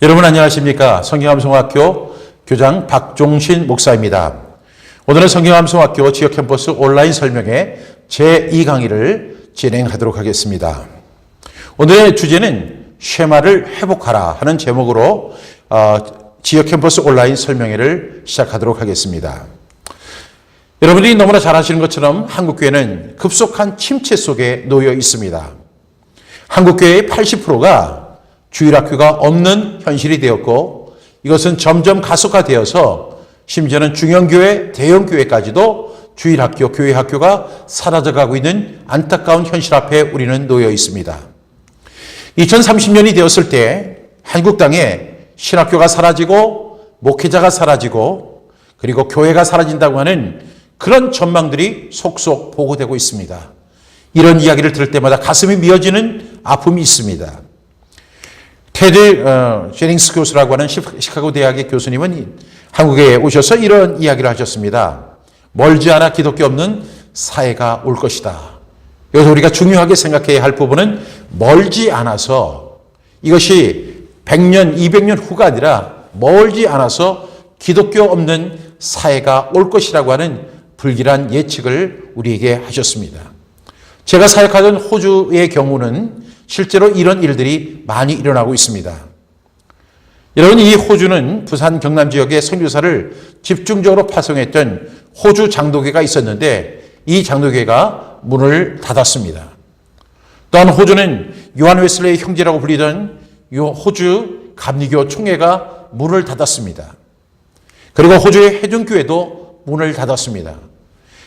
여러분 안녕하십니까? 성경암송학교 교장 박종신 목사입니다. 오늘은 성경암송학교 지역캠퍼스 온라인 설명회 제2강의를 진행하도록 하겠습니다. 오늘의 주제는 쉐마를 회복하라 하는 제목으로 지역캠퍼스 온라인 설명회를 시작하도록 하겠습니다. 여러분들이 너무나 잘 아시는 것처럼 한국교회는 급속한 침체 속에 놓여 있습니다. 한국교회의 80%가 주일학교가 없는 현실이 되었고, 이것은 점점 가속화되어서 심지어는 중형교회, 대형교회까지도 주일학교, 교회학교가 사라져가고 있는 안타까운 현실 앞에 우리는 놓여 있습니다. 2030년이 되었을 때 한국 땅에 신학교가 사라지고 목회자가 사라지고 그리고 교회가 사라진다고 하는 그런 전망들이 속속 보고되고 있습니다. 이런 이야기를 들을 때마다 가슴이 미어지는 아픔이 있습니다. 테드 제닝스 교수라고 하는 시카고 대학의 교수님은 한국에 오셔서 이런 이야기를 하셨습니다. 멀지 않아 기독교 없는 사회가 올 것이다. 여기서 우리가 중요하게 생각해야 할 부분은 멀지 않아서, 이것이 100년, 200년 후가 아니라 멀지 않아서 기독교 없는 사회가 올 것이라고 하는 불길한 예측을 우리에게 하셨습니다. 제가 사역하던 호주의 경우는 실제로 이런 일들이 많이 일어나고 있습니다. 여러분, 이 호주는 부산 경남 지역의 선교사를 집중적으로 파송했던 호주 장로교가 있었는데 이 장로교가 문을 닫았습니다. 또한 호주는 요한 웨슬레의 형제라고 불리던 호주 감리교 총회가 문을 닫았습니다. 그리고 호주의 해중교회도 문을 닫았습니다.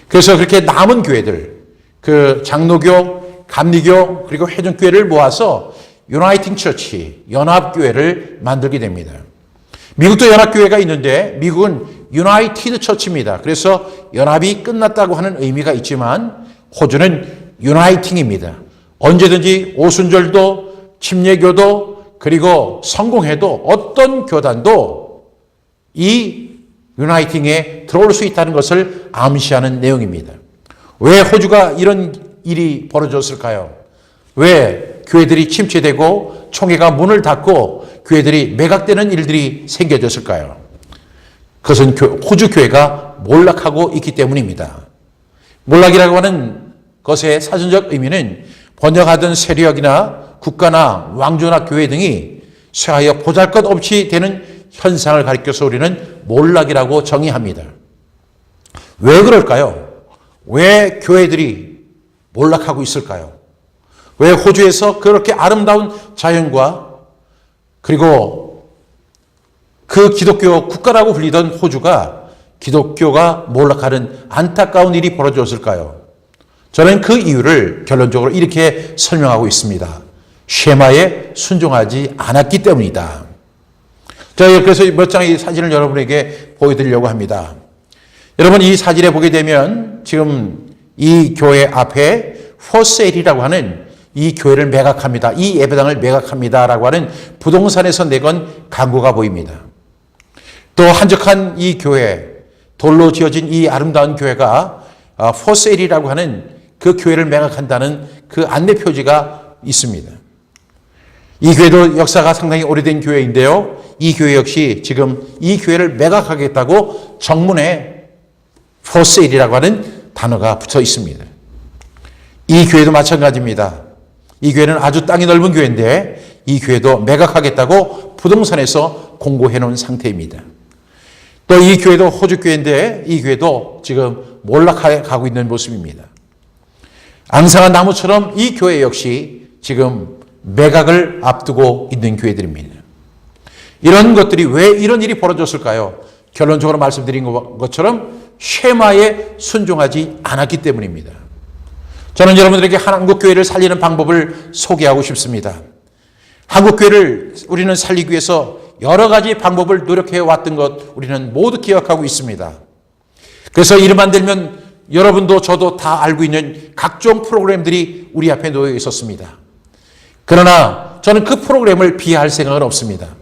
그래서 그렇게 남은 교회들, 그 장로교, 감리교 그리고 해중교회를 모아서 유나이팅 처치, 연합교회를 만들게 됩니다. 미국도 연합교회가 있는데 미국은 유나이티드 처치입니다. 그래서 연합이 끝났다고 하는 의미가 있지만 호주는 유나이팅입니다. 언제든지 오순절도 침례교도 그리고 성공회도 어떤 교단도 이 유나이팅에 들어올 수 있다는 것을 암시하는 내용입니다. 왜 호주가 이런 일이 벌어졌을까요? 왜 교회들이 침체되고 총회가 문을 닫고 교회들이 매각되는 일들이 생겨졌을까요? 그것은 호주 교회가 몰락하고 있기 때문입니다. 몰락이라고 하는 것의 사전적 의미는 번영하던 세력이나 국가나 왕조나 교회 등이 쇠하여 보잘것없이 되는 현상을 가리켜서 우리는 몰락이라고 정의합니다. 왜 그럴까요? 왜 교회들이 몰락하고 있을까요? 왜 호주에서 그렇게 아름다운 자연과 그리고 그 기독교 국가라고 불리던 호주가 기독교가 몰락하는 안타까운 일이 벌어졌을까요? 저는 그 이유를 결론적으로 이렇게 설명하고 있습니다. 쉐마에 순종하지 않았기 때문이다. 자, 그래서 몇 장의 사진을 여러분에게 보여드리려고 합니다. 여러분, 이 사진에 보게 되면 지금 이 교회 앞에 포세일이라고 하는 이 교회를 매각합니다. 이 예배당을 매각합니다라고 하는 부동산에서 내건 광고가 보입니다. 또 한적한 이 교회, 돌로 지어진 이 아름다운 교회가 포세일이라고 하는 그 교회를 매각한다는 그 안내 표지가 있습니다. 이 교회도 역사가 상당히 오래된 교회인데요. 이 교회 역시 지금 이 교회를 매각하겠다고 정문에 포세일이라고 하는 단어가 붙어 있습니다. 이 교회도 마찬가지입니다. 이 교회는 아주 땅이 넓은 교회인데 이 교회도 매각하겠다고 부동산에서 공고해 놓은 상태입니다. 또 이 교회도 호주 교회인데 이 교회도 지금 몰락해 가고 있는 모습입니다. 앙상한 나무처럼 이 교회 역시 지금 매각을 앞두고 있는 교회들입니다. 이런 것들이 왜 이런 일이 벌어졌을까요? 결론적으로 말씀드린 것처럼 쉐마에 순종하지 않았기 때문입니다. 저는 여러분들에게 한국교회를 살리는 방법을 소개하고 싶습니다. 한국교회를 우리는 살리기 위해서 여러 가지 방법을 노력해 왔던 것 우리는 모두 기억하고 있습니다. 그래서 이름만 들면 여러분도 저도 다 알고 있는 각종 프로그램들이 우리 앞에 놓여 있었습니다. 그러나 저는 그 프로그램을 비하할 생각은 없습니다.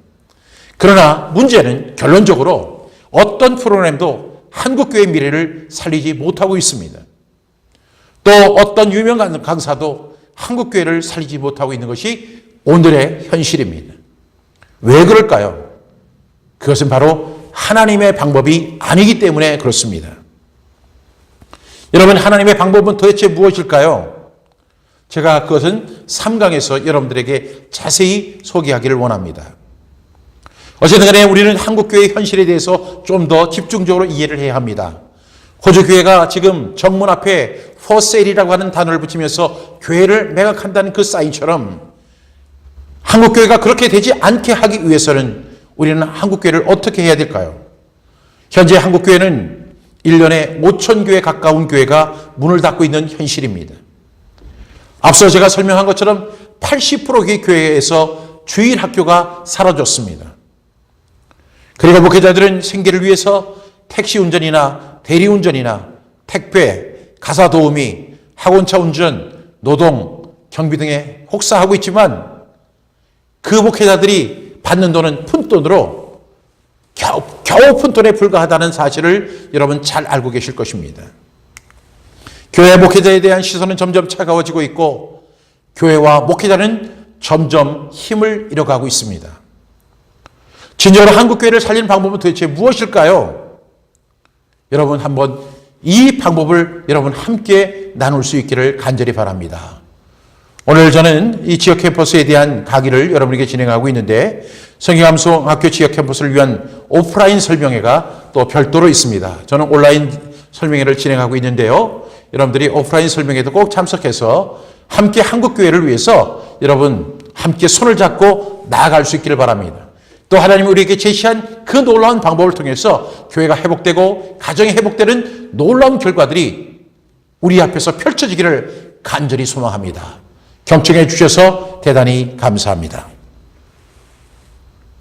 그러나 문제는 결론적으로 어떤 프로그램도 한국교회의 미래를 살리지 못하고 있습니다. 또 어떤 유명한 강사도 한국교회를 살리지 못하고 있는 것이 오늘의 현실입니다. 왜 그럴까요? 그것은 바로 하나님의 방법이 아니기 때문에 그렇습니다. 여러분, 하나님의 방법은 도대체 무엇일까요? 제가 그것은 3강에서 여러분들에게 자세히 소개하기를 원합니다. 어쨌든 간에 우리는 한국교회의 현실에 대해서 좀 더 집중적으로 이해를 해야 합니다. 호주교회가 지금 정문 앞에 for sale이라고 하는 단어를 붙이면서 교회를 매각한다는 그 사인처럼 한국교회가 그렇게 되지 않게 하기 위해서는 우리는 한국교회를 어떻게 해야 될까요? 현재 한국교회는 1년에 5,000교회 가까운 교회가 문을 닫고 있는 현실입니다. 앞서 제가 설명한 것처럼 80%의 교회에서 주일 학교가 사라졌습니다. 그리고 목회자들은 생계를 위해서 택시 운전이나 대리운전이나 택배, 가사 도우미, 학원차 운전, 노동, 경비 등에 혹사하고 있지만 그 목회자들이 받는 돈은 푼돈으로 겨우 푼돈에 불과하다는 사실을 여러분 잘 알고 계실 것입니다. 교회 목회자에 대한 시선은 점점 차가워지고 있고 교회와 목회자는 점점 힘을 잃어가고 있습니다. 진정으로 한국교회를 살리는 방법은 도대체 무엇일까요? 여러분 한번 이 방법을 여러분 함께 나눌 수 있기를 간절히 바랍니다. 오늘 저는 이 지역 캠퍼스에 대한 강의를 여러분에게 진행하고 있는데 성경암송학교 지역 캠퍼스를 위한 오프라인 설명회가 또 별도로 있습니다. 저는 온라인 설명회를 진행하고 있는데요. 여러분들이 오프라인 설명회도 꼭 참석해서 함께 한국교회를 위해서 여러분 함께 손을 잡고 나아갈 수 있기를 바랍니다. 또 하나님이 우리에게 제시한 그 놀라운 방법을 통해서 교회가 회복되고 가정이 회복되는 놀라운 결과들이 우리 앞에서 펼쳐지기를 간절히 소망합니다. 경청해 주셔서 대단히 감사합니다.